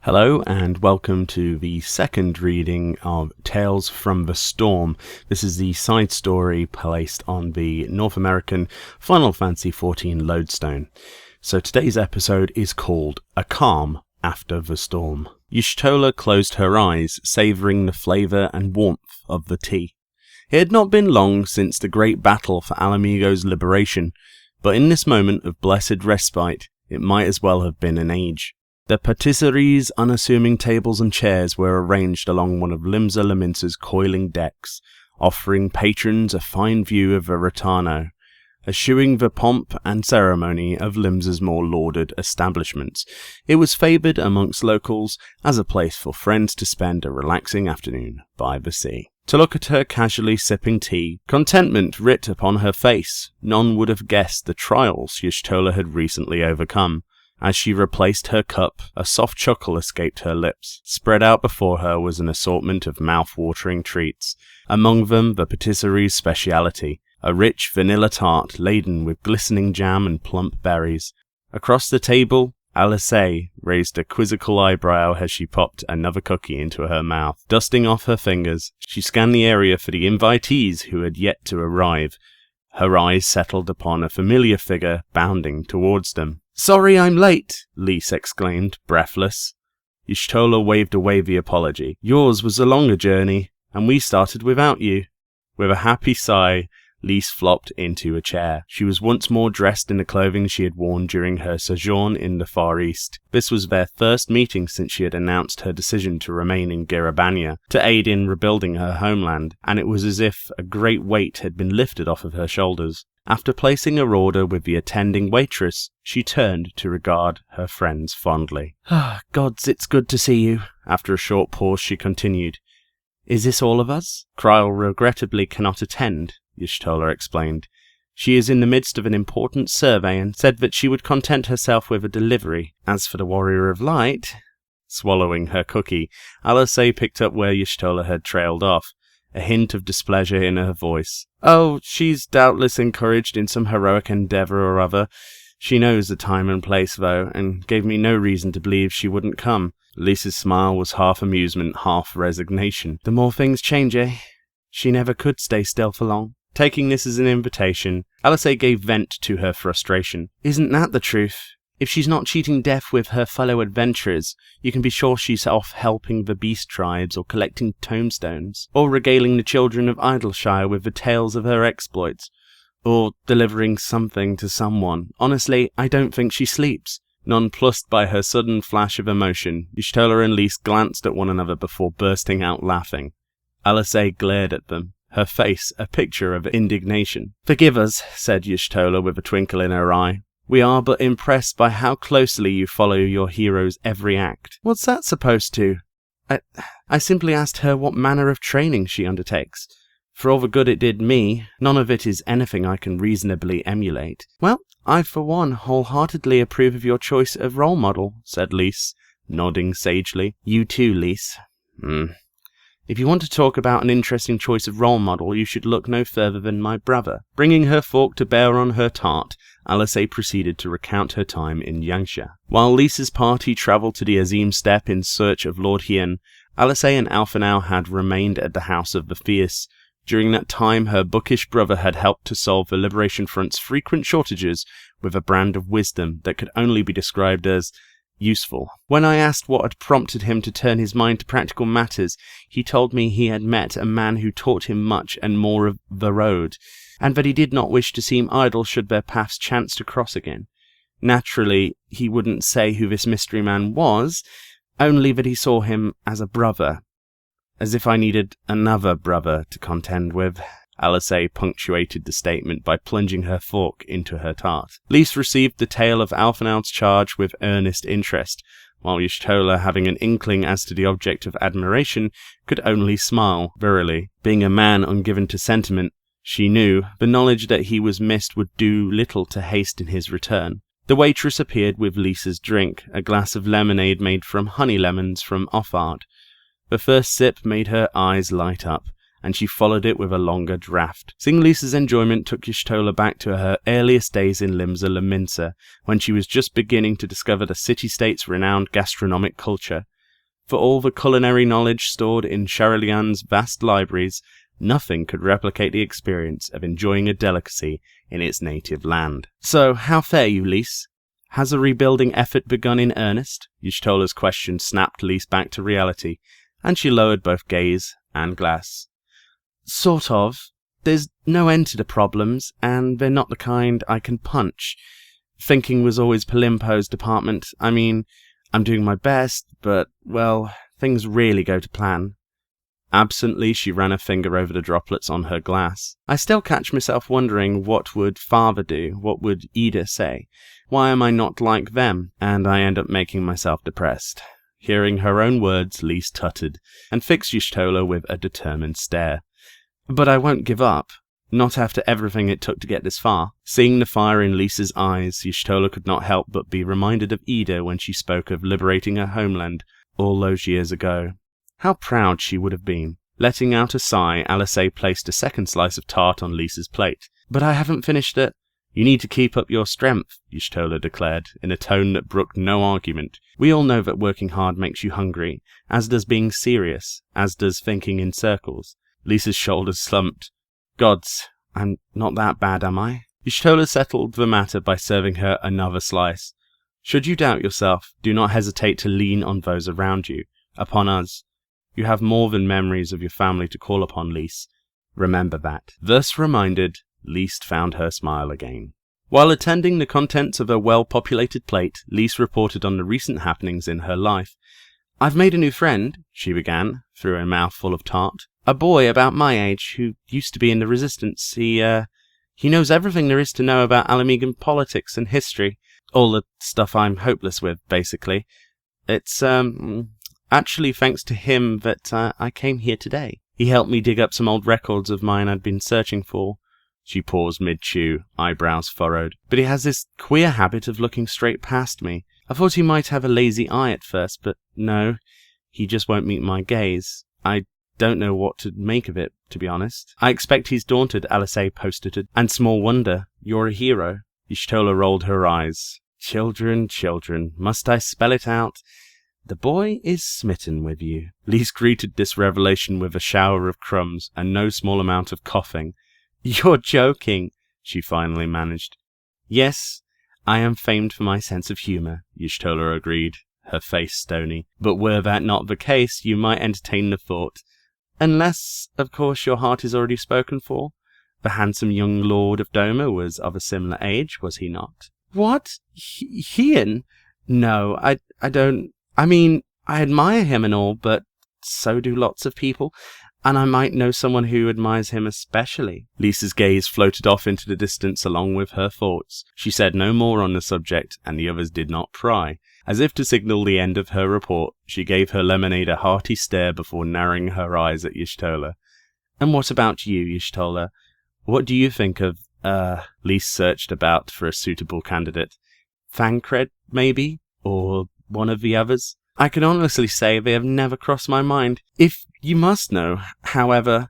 Hello and welcome to the second reading of Tales from the Storm. This is the side story placed on the North American Final Fantasy XIV lodestone. So today's episode is called A Calm After the Storm. Y'shtola closed her eyes, savouring the flavour and warmth of the tea. It had not been long since the great battle for Alamigo's liberation, but in this moment of blessed respite, it might as well have been an age. The patisserie's unassuming tables and chairs were arranged along one of Limsa Laminsa's coiling decks, offering patrons a fine view of the Rotano, eschewing the pomp and ceremony of Limsa's more lauded establishments. It was favoured amongst locals as a place for friends to spend a relaxing afternoon by the sea. To look at her casually sipping tea, contentment writ upon her face, none would have guessed the trials Y'shtola had recently overcome. As she replaced her cup, a soft chuckle escaped her lips. Spread out before her was an assortment of mouth-watering treats, among them the patisserie's speciality, a rich vanilla tart laden with glistening jam and plump berries. Across the table, Alice raised a quizzical eyebrow as she popped another cookie into her mouth. Dusting off her fingers, she scanned the area for the invitees who had yet to arrive. Her eyes settled upon a familiar figure bounding towards them. "Sorry I'm late," Lise exclaimed, breathless. Y'shtola waved away the apology. "Yours was a longer journey, and we started without you." With a happy sigh, Lise flopped into a chair. She was once more dressed in the clothing she had worn during her sojourn in the Far East. This was their first meeting since she had announced her decision to remain in Girabania, to aid in rebuilding her homeland, and it was as if a great weight had been lifted off of her shoulders. After placing her order with the attending waitress, she turned to regard her friends fondly. "Gods, it's good to see you." After a short pause, she continued. "Is this all of us?" "Kryl regrettably cannot attend," Y'shtola explained. "She is in the midst of an important survey and said that she would content herself with a delivery. As for the Warrior of Light..." Swallowing her cookie, Alice picked up where Y'shtola had trailed off, a hint of displeasure in her voice. "Oh, she's doubtless encouraged in some heroic endeavour or other. She knows the time and place, though, and gave me no reason to believe she wouldn't come." Lisa's smile was half amusement, half resignation. "The more things change, eh? She never could stay still for long." Taking this as an invitation, Alice gave vent to her frustration. "Isn't that the truth? If she's not cheating death with her fellow adventurers, you can be sure she's off helping the beast tribes, or collecting tombstones, or regaling the children of Idleshire with the tales of her exploits, or delivering something to someone. Honestly, I don't think she sleeps." Nonplussed by her sudden flash of emotion, Y'shtola and Lise glanced at one another before bursting out laughing. Alice glared at them, her face a picture of indignation. "Forgive us," said Y'shtola with a twinkle in her eye. "We are but impressed by how closely you follow your hero's every act." "What's that supposed to?" I simply asked her what manner of training she undertakes. For all the good it did me, none of it is anything I can reasonably emulate." "Well, I for one wholeheartedly approve of your choice of role model," said Lise, nodding sagely. "You too, Lise. If you want to talk about an interesting choice of role model, you should look no further than my brother." Bringing her fork to bear on her tart, Alice proceeded to recount her time in Yangsha. While Lisa's party travelled to the Azim Steppe in search of Lord Hien, Alice and Alphinaud had remained at the house of the Fierce. During that time, her bookish brother had helped to solve the Liberation Front's frequent shortages with a brand of wisdom that could only be described as useful. When I asked what had prompted him to turn his mind to practical matters, he told me he had met a man who taught him much and more of the road, and that he did not wish to seem idle should their paths chance to cross again. Naturally, he wouldn't say who this mystery man was, only that he saw him as a brother. As if I needed another brother to contend with. Alice punctuated the statement by plunging her fork into her tart. Lise received the tale of Alphinaud's charge with earnest interest, while Y'shtola, having an inkling as to the object of admiration, could only smile wearily. Being a man ungiven to sentiment, she knew the knowledge that he was missed would do little to hasten his return. The waitress appeared with Lisa's drink, a glass of lemonade made from honey lemons from Offard. The first sip made her eyes light up, and she followed it with a longer draught. Seeing Lisa's enjoyment took Y'shtola back to her earliest days in Limsa Laminsa, when she was just beginning to discover the city-state's renowned gastronomic culture. For all the culinary knowledge stored in Charolian's vast libraries, nothing could replicate the experience of enjoying a delicacy in its native land. "So, how fare you, Lise? Has a rebuilding effort begun in earnest?" Y'shtola's question snapped Lise back to reality, and she lowered both gaze and glass. "Sort of. There's no end to the problems, and they're not the kind I can punch. Thinking was always Palimpo's department. I mean, I'm doing my best, but, well, things rarely go to plan." Absently, she ran a finger over the droplets on her glass. "I still catch myself wondering, what would father do? What would Ida say? Why am I not like them?" And I end up making myself depressed. Hearing her own words, Lise tutted, and fixed Y'shtola with a determined stare. "But I won't give up. Not after everything it took to get this far." Seeing the fire in Lisa's eyes, Y'shtola could not help but be reminded of Ida when she spoke of liberating her homeland all those years ago. How proud she would have been. Letting out a sigh, Alice placed a second slice of tart on Lisa's plate. "But I haven't finished it." "You need to keep up your strength," Y'shtola declared, in a tone that brooked no argument. "We all know that working hard makes you hungry, as does being serious, as does thinking in circles." Lisa's shoulders slumped. "Gods, I'm not that bad, am I?" Y'shtola settled the matter by serving her another slice. "Should you doubt yourself, do not hesitate to lean on those around you, upon us. You have more than memories of your family to call upon, Lise. Remember that." Thus reminded, Lise found her smile again. While attending the contents of a well-populated plate, Lise reported on the recent happenings in her life. "I've made a new friend," she began, through a mouthful of tart. "A boy about my age, who used to be in the resistance. He knows everything there is to know about Alamegan politics and history. All the stuff I'm hopeless with, basically. It's, actually thanks to him that I came here today. He helped me dig up some old records of mine I'd been searching for." She paused mid-chew, eyebrows furrowed. "But he has this queer habit of looking straight past me. I thought he might have a lazy eye at first, but no, he just won't meet my gaze. I don't know what to make of it, to be honest." "I expect he's daunted," Alice posted it. "And small wonder. You're a hero." Y'shtola rolled her eyes. Children, must I spell it out? "The boy is smitten with you." Lise greeted this revelation with a shower of crumbs and no small amount of coughing. "You're joking," she finally managed. "Yes, I am famed for my sense of humour," Y'shtola agreed, her face stony. "But were that not the case, you might entertain the thought. Unless, of course, your heart is already spoken for. The handsome young lord of Doma was of a similar age, was he not?" "What? Hien? No, I don't... I mean, I admire him and all, but so do lots of people, and I might know someone who admires him especially." Lisa's gaze floated off into the distance along with her thoughts. She said no more on the subject, and the others did not pry. As if to signal the end of her report, she gave her lemonade a hearty stare before narrowing her eyes at Y'shtola. "And what about you, Y'shtola? What do you think of, Lise searched about for a suitable candidate. Thancred, maybe? Or one of the others? I can honestly say they have never crossed my mind. If you must know, however..."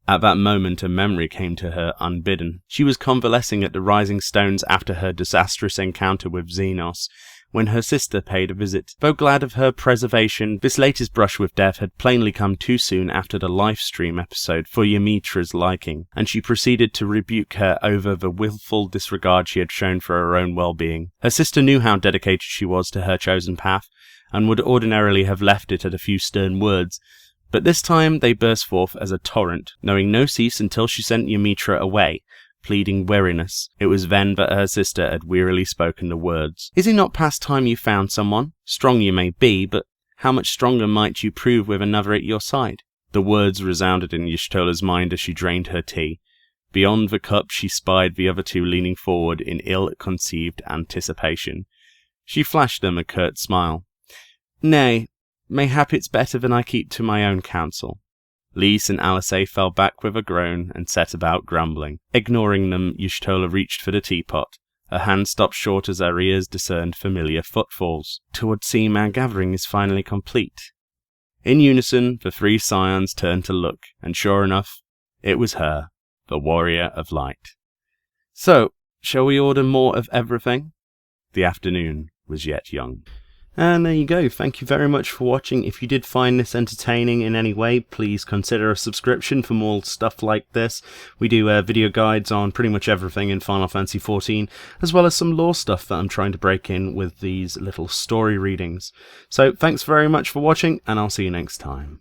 At that moment a memory came to her unbidden. She was convalescing at the Rising Stones after her disastrous encounter with Xenos, when her sister paid a visit. Though glad of her preservation, this latest brush with death had plainly come too soon after the livestream episode for Ymitra's liking, and she proceeded to rebuke her over the willful disregard she had shown for her own well-being. Her sister knew how dedicated she was to her chosen path, and would ordinarily have left it at a few stern words, but this time they burst forth as a torrent, knowing no cease until she sent Ymitra away, pleading weariness. It was then that her sister had wearily spoken the words. "Is it not past time you found someone? Strong you may be, but how much stronger might you prove with another at your side?" The words resounded in Y'shtola's mind as she drained her tea. Beyond the cup she spied the other two leaning forward in ill-conceived anticipation. She flashed them a curt smile. "Nay, mayhap it's better than I keep to my own counsel." Lise and Alice fell back with a groan and set about grumbling. Ignoring them, Y'shtola reached for the teapot. Her hand stopped short as her ears discerned familiar footfalls. "'Twould seem our gathering is finally complete." In unison, the three scions turned to look, and sure enough, it was her, the warrior of light. "So, shall we order more of everything?" The afternoon was yet young. And there you go. Thank you very much for watching. If you did find this entertaining in any way, please consider a subscription for more stuff like this. We do video guides on pretty much everything in Final Fantasy XIV, as well as some lore stuff that I'm trying to break in with these little story readings. So thanks very much for watching, and I'll see you next time.